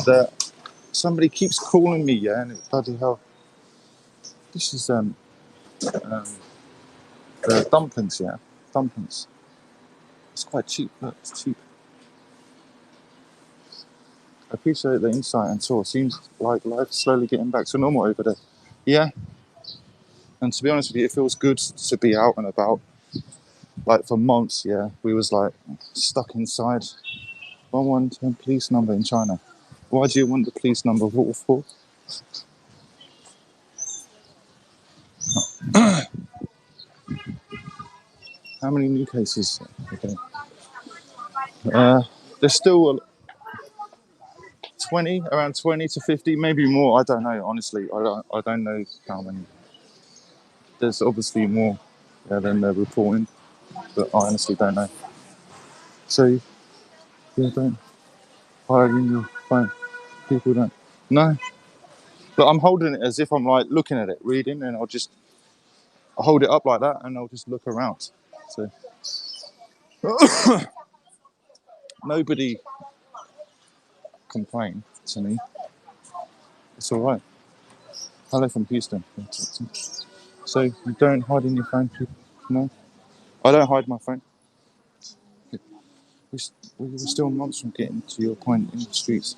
Yeah, somebody keeps calling me, yeah, and it's bloody hell. This is the dumplings, yeah, dumplings. It's quite cheap. Look, it's cheap. I appreciate the insight and tour. Seems like life's slowly getting back to normal over there. Yeah, and to be honest with you, it feels good to be out and about. Like for months, yeah, we was like stuck inside. 112 police number in China. Why do you want the police number? What for? How many new cases? Okay. There's still 20, around 20 to 50, maybe more. I don't know, honestly. I don't know how many. There's obviously more than they're reporting, but I honestly don't know. So, yeah, don't hide in your phone. People don't. No. But I'm holding it as if I'm like looking at it, reading, and I'll hold it up like that and I'll just look around. So, nobody complained to me. It's all right. Hello from Houston. So you don't hide in your phone, people? No, I don't hide my phone. We were still months from getting to your point in the streets.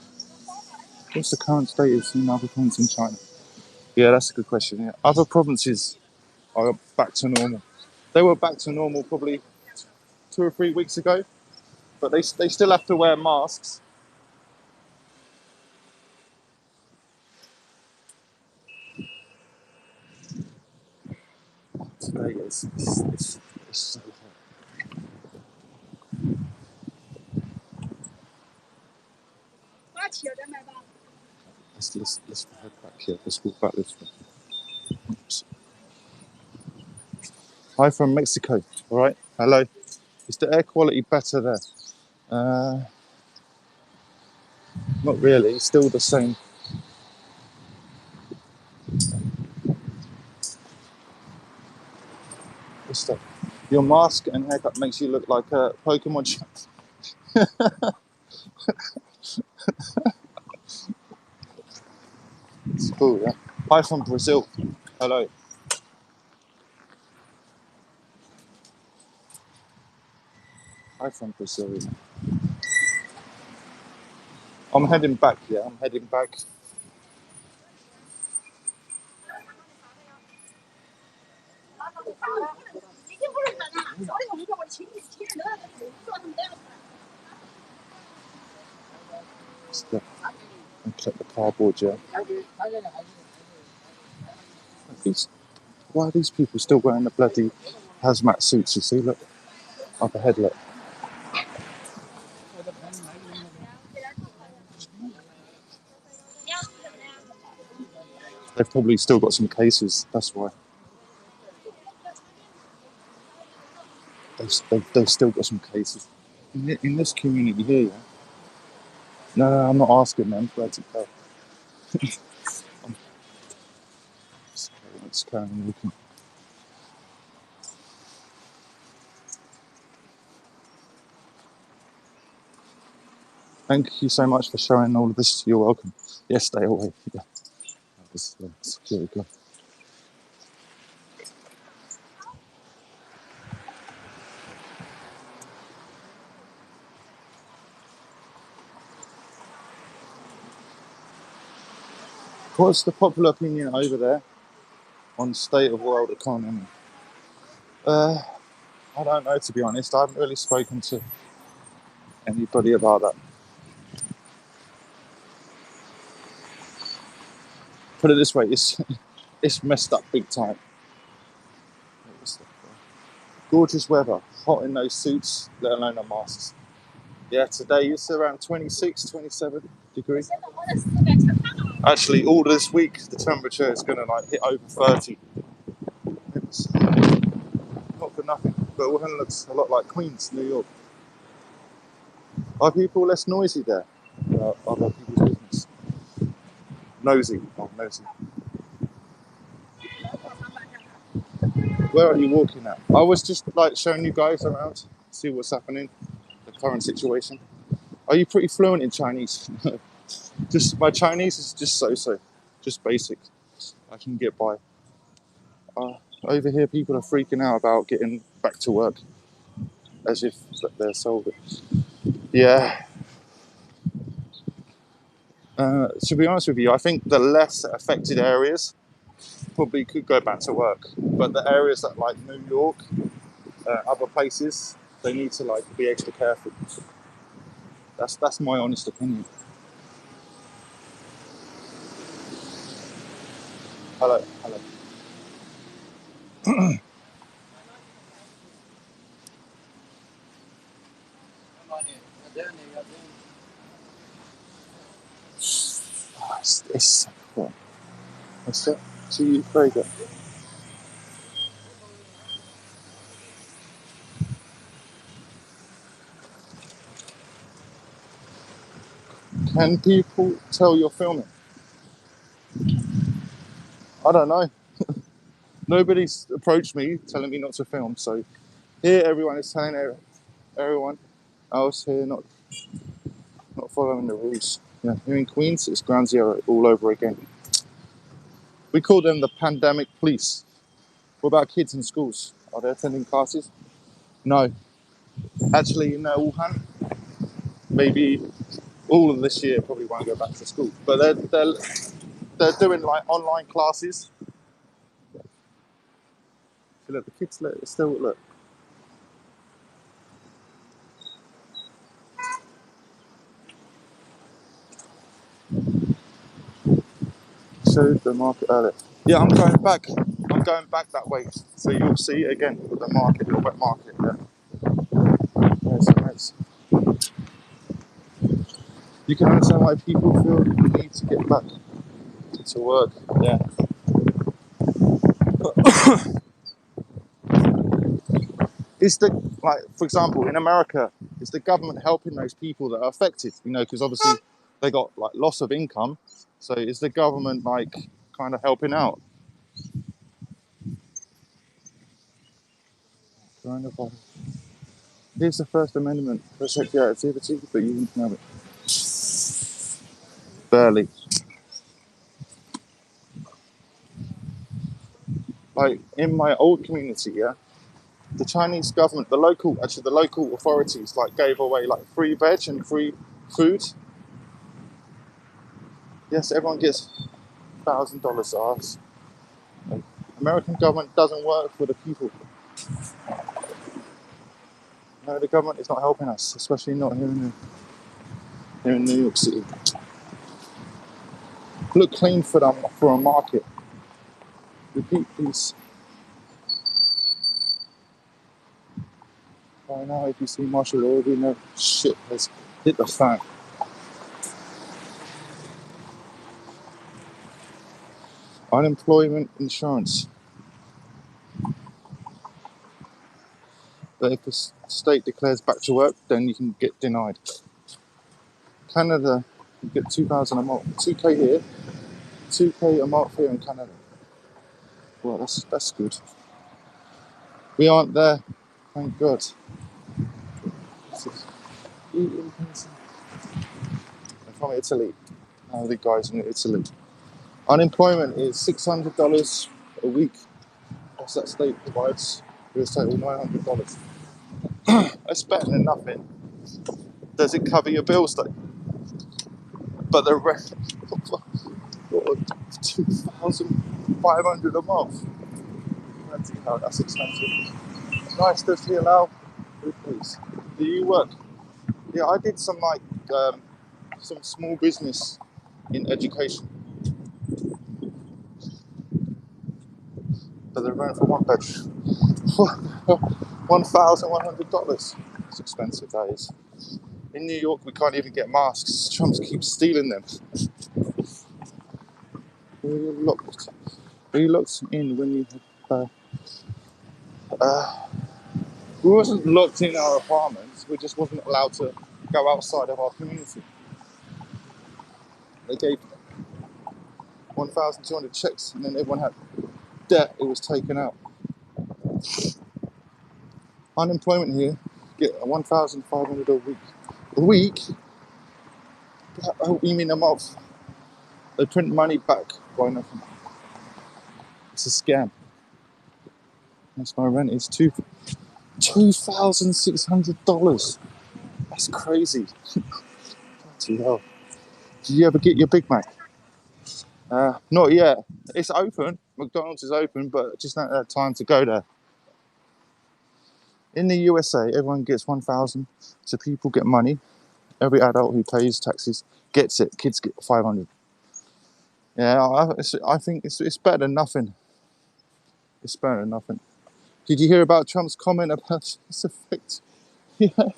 What's the current status in other provinces in China? Yeah, that's a good question. Yeah. Other provinces are back to normal. They were back to normal probably 2 or 3 weeks ago, but they still have to wear masks. Today it's so hot. Let's head back here. Let's walk back this way. Oops. Hi from Mexico. All right. Hello. Is the air quality better there? Uh, Not really. It's still the same. What's that? Your mask and haircut makes you look like a Pokemon champ. It's cool, yeah. Hi from Brazil. Hello. Hi from Brazil. I'm heading back, yeah. I'm heading back. And collect the cardboard, yeah. Why are these people still wearing the bloody hazmat suits? You see, look. Up ahead, look. They've probably still got some cases, that's why. They've still got some cases. In this community here, yeah. No, I'm not asking them. Glad to go. Let's carry on looking. Thank you so much for showing all of this. You're welcome. Yes, stay away. Yeah. This security guard. What's the popular opinion over there on state of world economy? Uh, I don't know, to be honest. I haven't really spoken to anybody about that. Put it this way, it's messed up big time. Gorgeous weather, hot in those suits, let alone the masks. Yeah, today it's around 26, 27 degrees. Actually, all this week the temperature is going to like hit over 30. It's not for nothing, but Wuhan looks a lot like Queens, New York. Are people less noisy there? Other people's business. Nosy. Oh, nosy. Where are you walking at? I was just like showing you guys around, see what's happening, the current situation. Are you pretty fluent in Chinese? Just my Chinese is just so, just basic. I can get by. Over here, people are freaking out about getting back to work, as if they're sold it. Yeah. To be honest with you, I think the less affected areas probably could go back to work, but the areas that like New York, other places, they need to like be extra careful. That's my honest opinion. Hello, hello. Oh, it's what? What's that? To you, very good. Can people tell you're filming? I don't know. Nobody's approached me telling me not to film. So here, everyone is telling everyone else here not following the rules. Yeah, here in Queens, it's ground zero all over again. We call them the pandemic police. What about kids in schools? Are they attending classes? No. Actually, in Wuhan, maybe all of this year probably won't go back to school. But they're doing like online classes. So look, the kids still look. Showed the market earlier. Yeah, I'm going back. I'm going back that way. So you'll see it again with the market, the wet market. Yeah. Yes. You can understand why people feel the need to get back to work. Yeah. Is the like, for example, in America, is the government helping those people that are affected? You know, because obviously they got like loss of income. So is the government like kind of helping out? Here's the First Amendment for sexual activity, but you didn't know it. Barely. Like in my old community, yeah, the Chinese government, the local authorities, like gave away like free veg and free food. Yes, everyone gets $1,000 off. American government doesn't work for the people. No, the government is not helping us, especially not here in New York City. Look clean for them for a market. Repeat, please. By now, if you see martial law, we know shit has hit the fan. Unemployment insurance. But if the state declares back to work, then you can get denied. Canada, you get 2,000 a month. 2K here, 2K a month here in Canada. Well, that's good. We aren't there, thank God. I'm from Italy. The guys in Italy. Unemployment is $600 a week. That's that state provides. It's total $900. That's better than nothing. Does it cover your bills though? But the rest, 2,500 a month. That's expensive. Nice to see you now. Please. Do you work? Yeah, I did some small business in education. But they're running for one bed. $1,100. It's expensive, that is. In New York, we can't even get masks. Trump keeps stealing them. Were you locked? Were you locked in when you had? We wasn't locked in our apartments. We just wasn't allowed to go outside of our community. They gave 1,200 checks, and then everyone had debt. It was taken out. Unemployment here, get 1,500 a week. A week, Oh, you mean a month? They print money back by nothing. It's a scam. That's my rent. It's $2,600. That's crazy. Bloody hell. Did you ever get your Big Mac? Not yet. It's open. McDonald's is open, but just not had time to go there. In the USA, everyone gets 1,000, so people get money. Every adult who pays taxes gets it. Kids get 500. Yeah, I think it's better than nothing. It's better than nothing. Did you hear about Trump's comment about this effect? Yeah,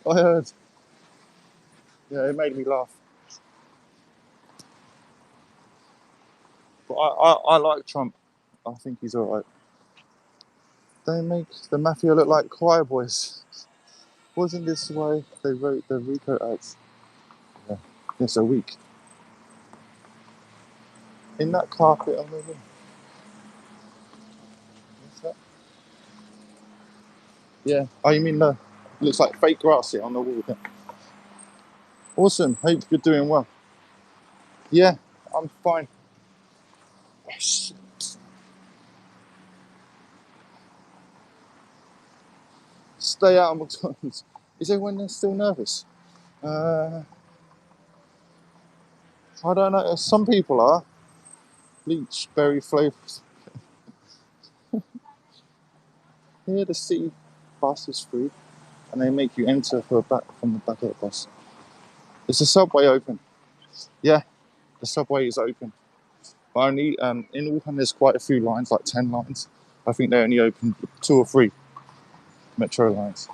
I heard. Yeah, it made me laugh. But I like Trump. I think he's alright. They make the mafia look like choir boys. Wasn't this why they wrote the Rico ads? Yeah, it's a week. In that carpet on the wall. What's that? Yeah. Oh, you mean the looks like fake grass here on the wall? Yeah. Awesome. Hope you're doing well. Yeah, I'm fine. Oh, shit. Stay out of McDonald's. Is everyone still nervous? Uh, I don't know. Some people are. Bleach, berry flavors. Here, the city bus is free, and they make you enter from the back of the bus. Is the subway open? Yeah, the subway is open. But only in Wuhan, there's quite a few lines, like 10 lines. I think they only open 2 or 3 metro lines.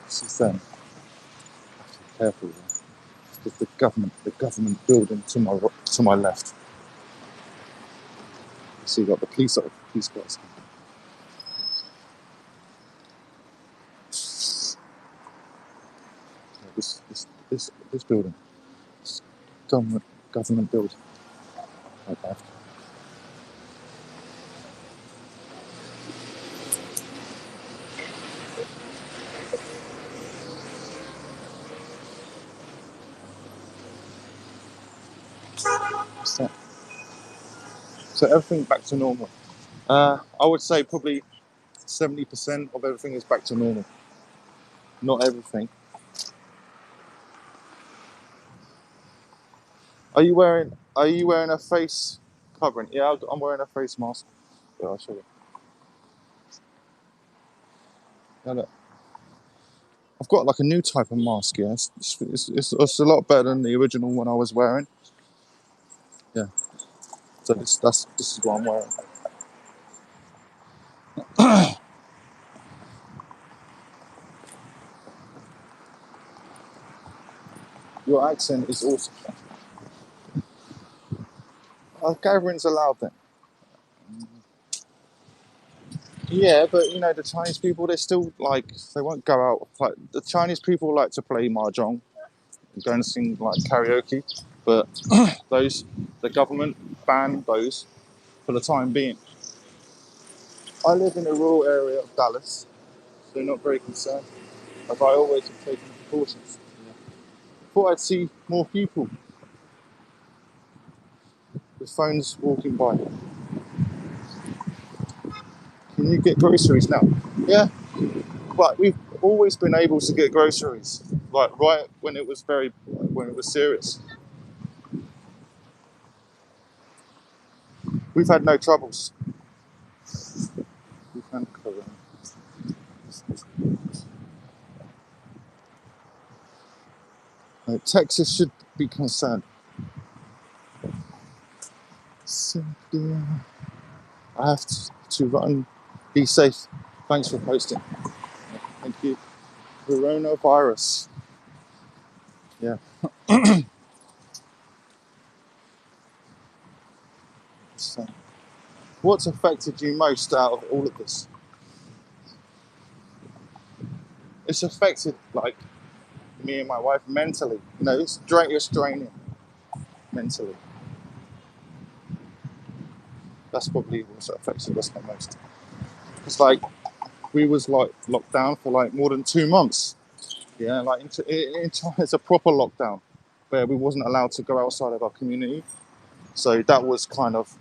This is careful. It's the government building to my left. So you got the police guys. Yeah, this building, this government building. Right left. What's that? So everything back to normal. I would say probably 70% of everything is back to normal. Not everything. Are you wearing a face covering? Yeah, I'm wearing a face mask. Yeah, I'll show you. Yeah, look. I've got like a new type of mask. Yeah, it's a lot better than the original one I was wearing. Yeah. So this is what I'm wearing. Your accent is awesome. Gathering's allowed then. Yeah, but the Chinese people, they're still like they won't go out. Like the Chinese people like to play mahjong and go and sing like karaoke, but the government banned those for the time being. I live in a rural area of Dallas, so they're not very concerned. But I always have taken precautions. Thought I'd see more people with phones walking by. Can you get groceries now? Yeah, but we've always been able to get groceries, like right when it was serious. We've had no troubles. We've had Texas should be concerned. Cynthia, I have to run. Be safe. Thanks for posting. Thank you. Coronavirus. Yeah. So, what's affected you most out of all of this? It's affected like me and my wife mentally. You're straining mentally. That's probably what's affected us the most. It's like we was like locked down for like more than 2 months. Yeah, like in China, it's a proper lockdown where we wasn't allowed to go outside of our community. So that was kind of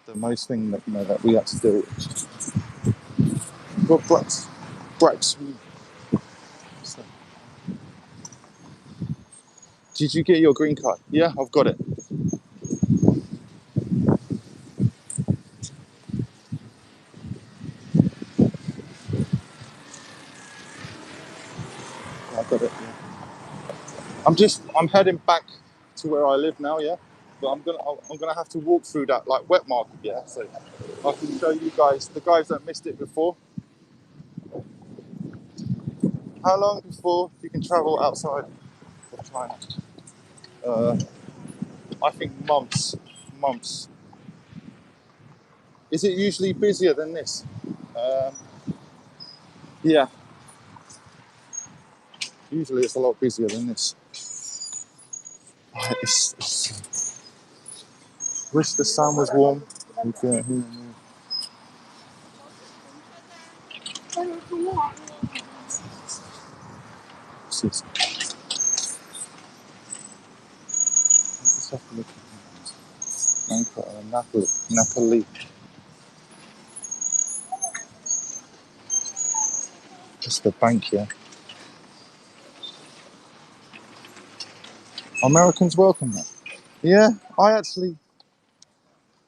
the most thing that that we had to do. Got Brax. So, did you get your green card? Yeah, I've got it. I've got it. Yeah. I'm heading back to where I live now. Yeah, but I'm gonna have to walk through that like wet market. Yeah, so I can show you guys, the guys that missed it before, how long before you can travel outside of China. Uh, I think months, months. Is it usually busier than this? Um, yeah, usually it's a lot busier than this. Wish the sun was warm. We can, let's have to look at Napoli. Just the bank here. Americans welcome that. Yeah, I actually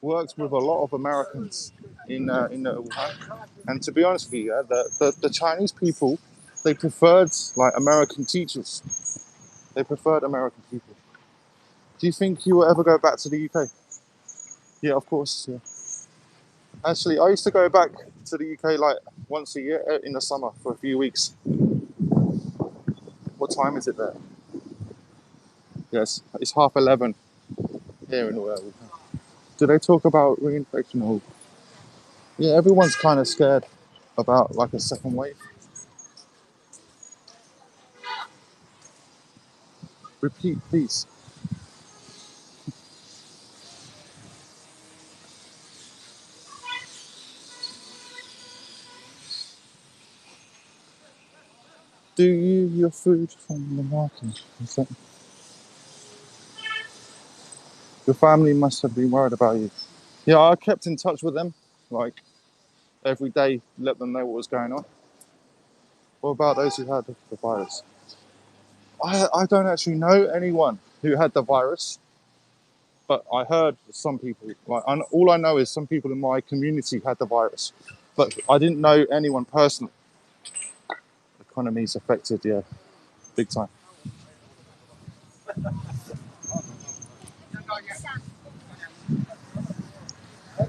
worked with a lot of Americans in Wuhan, and to be honest with you, yeah, the Chinese people, they preferred like American teachers. They preferred American people. Do you think you will ever go back to the UK? Yeah, of course. Yeah. Actually, I used to go back to the UK like once a year in the summer for a few weeks. What time is it there? Yes, it's 11:30 here in Wuhan. Do they talk about reinfection? Or yeah, everyone's kind of scared about like a second wave. Repeat, please. Do you your food from the market? Your family must have been worried about you. Yeah, I kept in touch with them, like every day, let them know what was going on. What about those who had the virus? I don't actually know anyone who had the virus, but I heard some people. Like, all I know is some people in my community had the virus, but I didn't know anyone personally. The economy's affected, yeah, big time.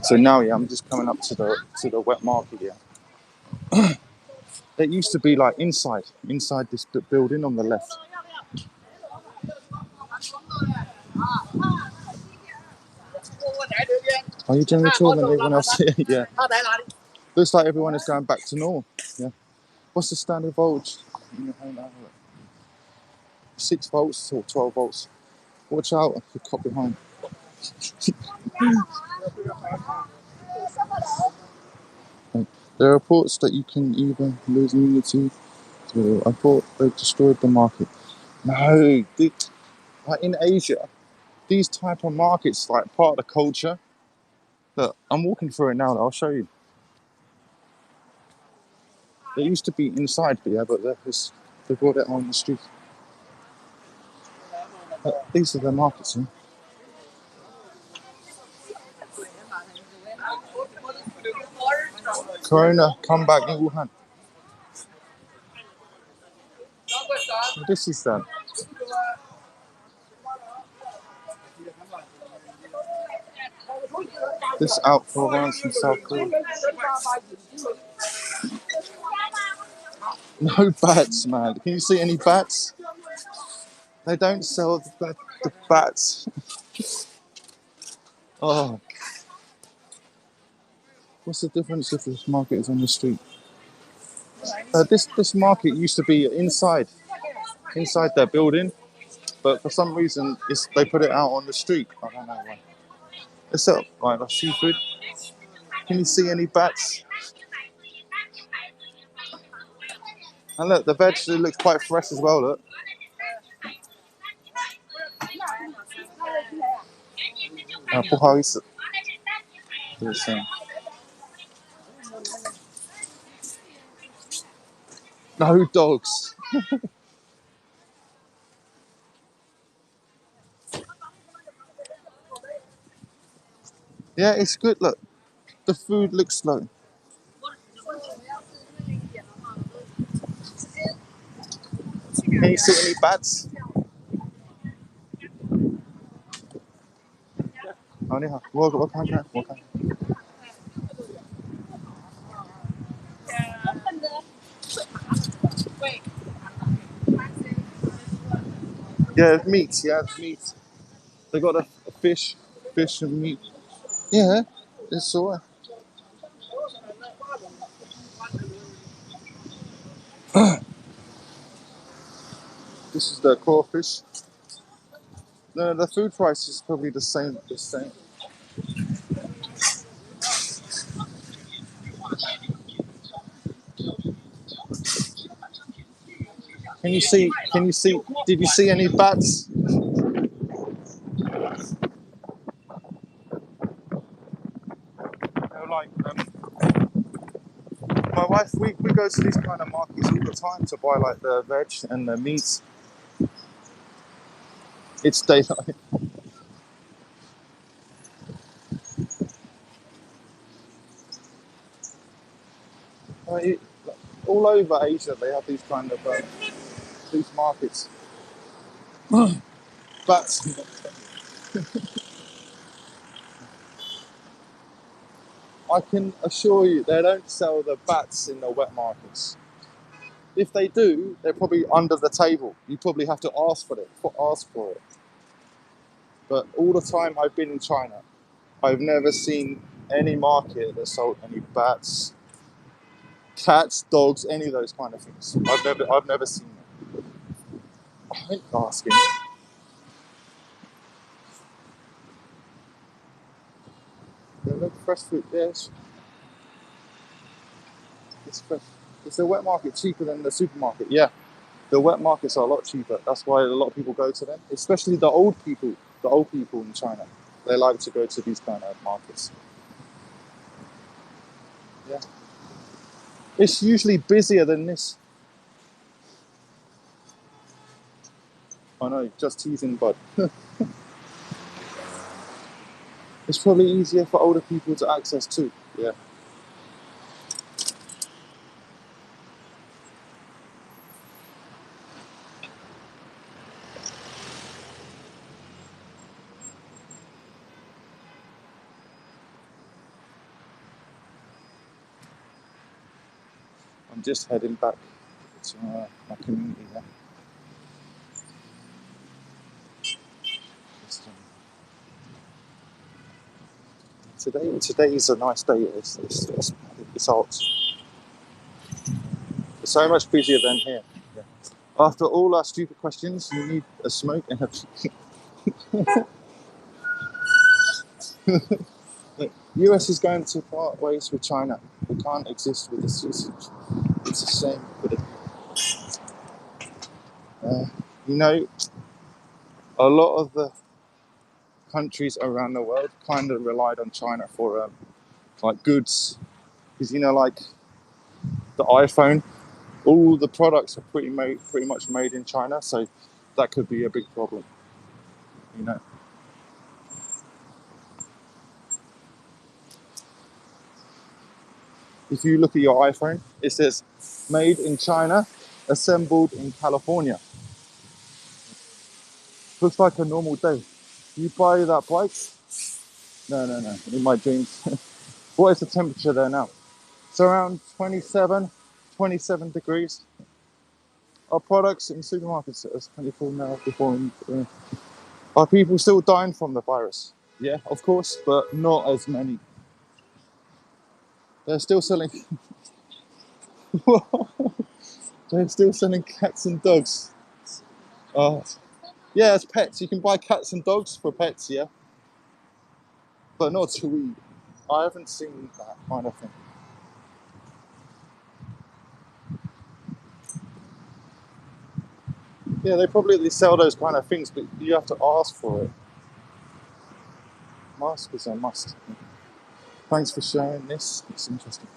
So now, yeah, I'm just coming up to the wet market. Yeah, it used to be like inside this building on the left. Are you doing the tour and everyone else? Yeah, looks like everyone is going back to normal. Yeah. What's the standard voltage in your home outlet? 6 volts or 12 volts? Watch out if you cop behind. Okay. There are reports that you can even lose immunity. I thought they destroyed the market. No, like in Asia, these type of markets like part of the culture. Look, I'm walking through it now. I'll show you. It used to be inside, yeah, but they brought it on the street. These are the markets. Yeah? Corona, come back in Wuhan. This is that. This out for rounds from South Korea. No bats, man. Can you see any bats? They don't sell the bats. Oh, what's the difference if this market is on the street? This market used to be inside their building, but for some reason they put it out on the street. I don't know why. It's up like seafood. Can you see any bats? And look, the veg looks quite fresh as well, look. Ah, 不好意思. No dogs. Yeah, it's good, look. The food looks slow. Can you see any bats? Oh, 你好，我看看，我看。Yeah, meat. Yeah, meat. They got a fish and meat. Yeah, it's alright. This is the crawfish. No, the food price is probably the same. The same. Can you see? Can you see? Did you see any bats? They're like my wife. We go to these kind of markets all the time to buy like the veg and the meat. It's daylight. I mean, all over Asia, they have these kind of these markets. Bats. I can assure you, they don't sell the bats in the wet markets. If they do, they're probably under the table. You probably have to ask for it. Ask for it. But all the time I've been in China, I've never seen any market that sold any bats, cats, dogs, any of those kind of things. I've never seen them. I ain't asking. They look fresh fruit. Yes, it's fresh. Is the wet market cheaper than the supermarket? Yeah, the wet markets are a lot cheaper. That's why a lot of people go to them, especially the old people. The old people in China, they like to go to these kind of markets. Yeah, it's usually busier than this. I know, just teasing, bud. It's probably easier for older people to access too. Yeah. I'm just heading back to my community now. Today is a nice day. It's hot. It's so much busier than here. Yeah. After all our stupid questions, you need a smoke and the US is going to part ways with China. We can't exist with this usage. It's a shame, but uh, you know, a lot of the countries around the world kind of relied on China for like goods, because like the iPhone, all the products are pretty much made in China, so that could be a big problem. You know, if you look at your iPhone, it says "Made in China, assembled in California." Looks like a normal day. You buy that bike? No. In my dreams. What is the temperature there now? It's around 27 degrees. Are products in supermarkets as 24 now before? Are people still dying from the virus? Yeah, of course, but not as many. They're still selling. They're still selling cats and dogs. Uh, yeah, as pets. You can buy cats and dogs for pets, yeah, but not to eat. I haven't seen that kind of thing. Yeah, they sell those kind of things, but you have to ask for it. Mask is a must. Thanks for sharing this. It's interesting.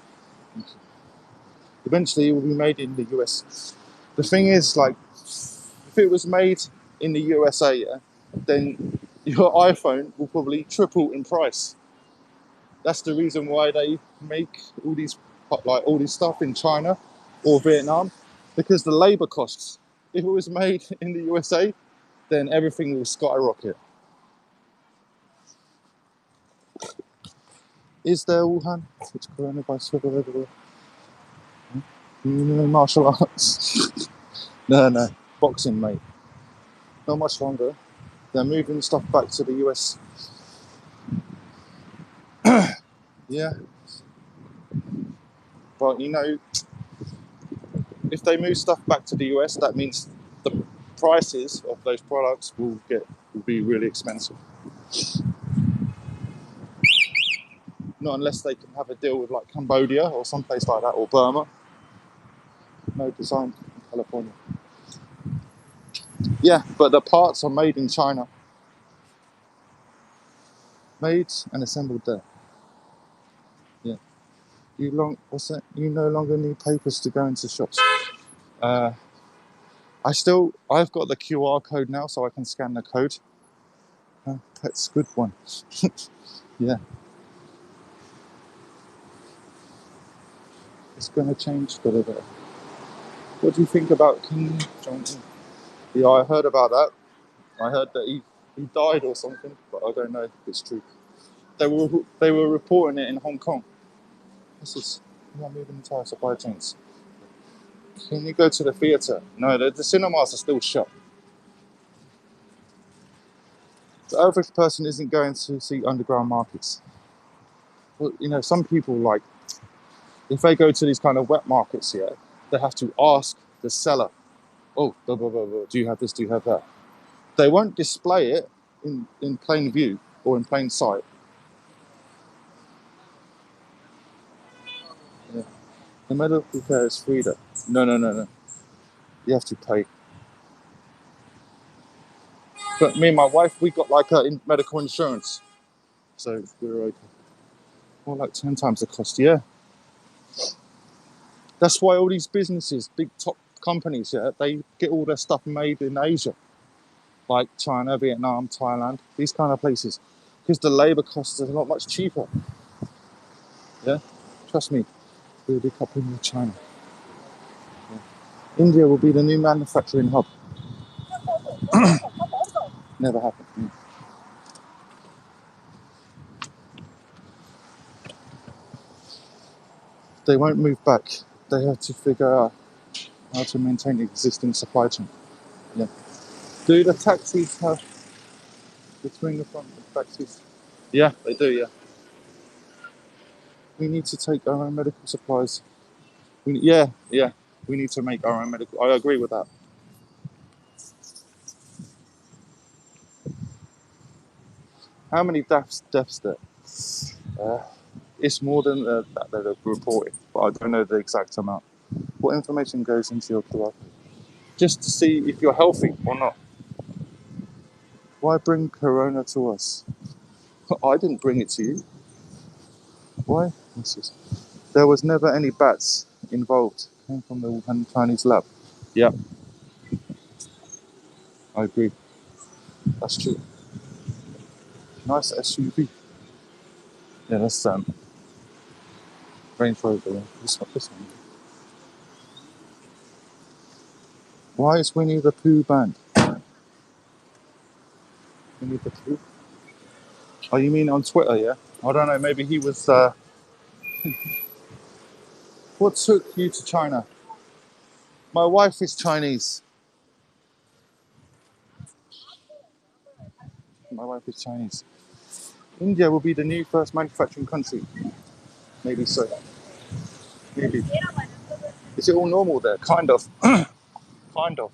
Eventually, it will be made in the US. The thing is, like, if it was made in the USA, yeah, then your iPhone will probably triple in price. That's the reason why they make all these stuff in China or Vietnam, because the labor costs. If it was made in the USA, then everything will skyrocket. Is there Wuhan? It's coronavirus everywhere. Martial arts. No, boxing, mate. Not much longer. They're moving stuff back to the US. Yeah, but if they move stuff back to the US, that means the prices of those products will be really expensive. Not unless they can have a deal with like Cambodia or someplace like that, or Burma. No design in California. Yeah, but the parts are made in China. Made and assembled there. Yeah. What's that? You no longer need papers to go into shops. Uh, I've got the QR code now, so I can scan the code. That's a good one. Yeah, it's going to change a little bit. What do you think about King Jong-un? Yeah, I heard about that. I heard that he died or something, but I don't know if it's true. They were reporting it in Hong Kong. This is moving entire supply chains. Can you go to the theatre? No, the cinemas are still shut. The average person isn't going to see underground markets. Well, some people if they go to these kind of wet markets here, they have to ask the seller, "Oh, blah, blah, blah, blah. Do you have this? Do you have that?" They won't display it in plain view or in plain sight. Yeah. The medical care is free though. No. You have to pay. But me and my wife, we got like medical insurance, so we're okay. More like 10 times the cost. Yeah. That's why all these businesses, big top companies, yeah, they get all their stuff made in Asia, like China, Vietnam, Thailand, these kind of places, because the labor costs are a lot much cheaper. Yeah, trust me, we'll be coupling with China. Yeah. India will be the new manufacturing hub. Never happened. Yeah. They won't move back. They have to figure out how to maintain the existing supply chain. Yeah. Do the taxis have between the front and taxis? Yeah, they do. Yeah. We need to take our own medical supplies. Yeah. We need to make our own medical. I agree with that. How many deaths there? Uh, it's more than that they're reporting, but I don't know the exact amount. What information goes into your QR? Just to see if you're healthy or not. Why bring Corona to us? I didn't bring it to you. Why? There was never any bats involved. Came from the Wuhan Chinese lab. Yeah, I agree. That's true. Nice SUV. Yeah, that's Range Rover. Yeah. This one. Why is Winnie the Pooh banned? Winnie the Pooh? Oh, you mean on Twitter? Yeah. I don't know. Maybe he was. What took you to China? My wife is Chinese. My wife is Chinese. India will be the new first manufacturing country. Maybe so. Maybe. Is it all normal there? Kind of. Kind of.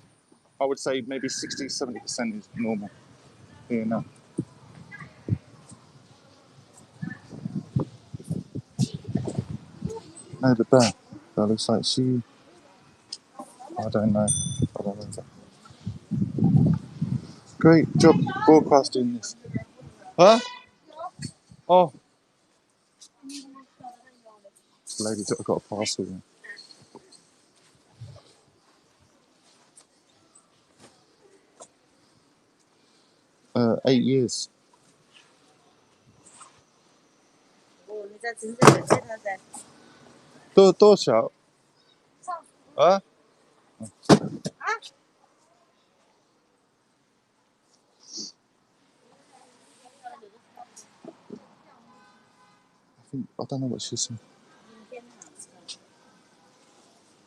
I would say maybe 60, 70% is normal. Yeah, no. No, the bear. That looks like she. I don't know. I don't know. Great job broadcasting this. Huh? Oh, lady got a parcel. In. 8 years. 多少？ 啊？ I don't know what she said.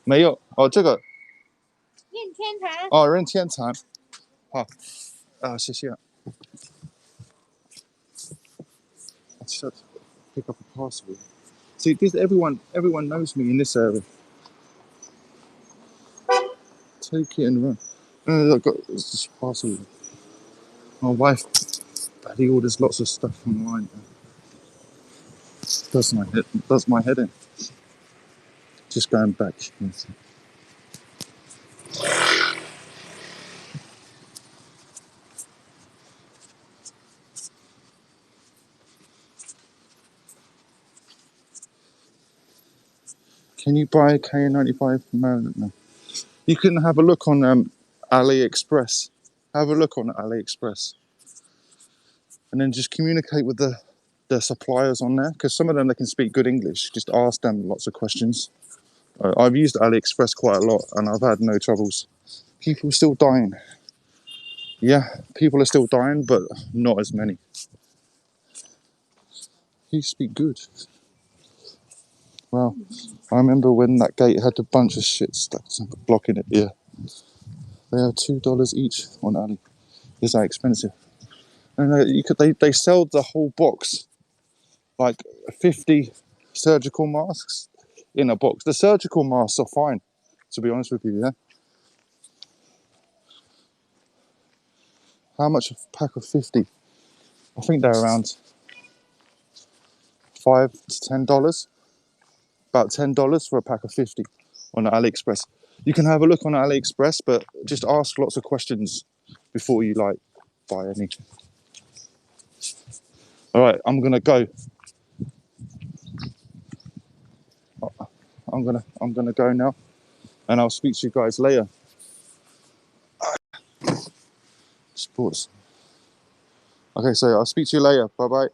没有哦，这个哦，任天堂。好啊，谢谢。I should pick up a parcel. See, this everyone knows me in this area. Take it and run. I've got this parcel. My wife, he orders lots of stuff online. Does my head in. Just going back. Can you buy KN95 from Maryland? No. You can have a look on AliExpress. Have a look on AliExpress. And then just communicate with the suppliers on there. Because some of them, they can speak good English. Just ask them lots of questions. I've used AliExpress quite a lot and I've had no troubles. People are still dying. Yeah, people are still dying, but not as many. You speak good. Well, I remember when that gate had a bunch of shit stuck blocking it. Yeah. They are $2 each on Ali. Is that expensive? And they sell the whole box, like 50 surgical masks in a box. The surgical masks are fine, to be honest with you. Yeah. How much a pack of 50? I think they're around $5 to $10. About $10 for a pack of 50 on AliExpress. You can have a look on AliExpress, but just ask lots of questions before you buy any. All right, I'm gonna go. I'm gonna go now, and I'll speak to you guys later. Sports. Okay, so I'll speak to you later. Bye bye.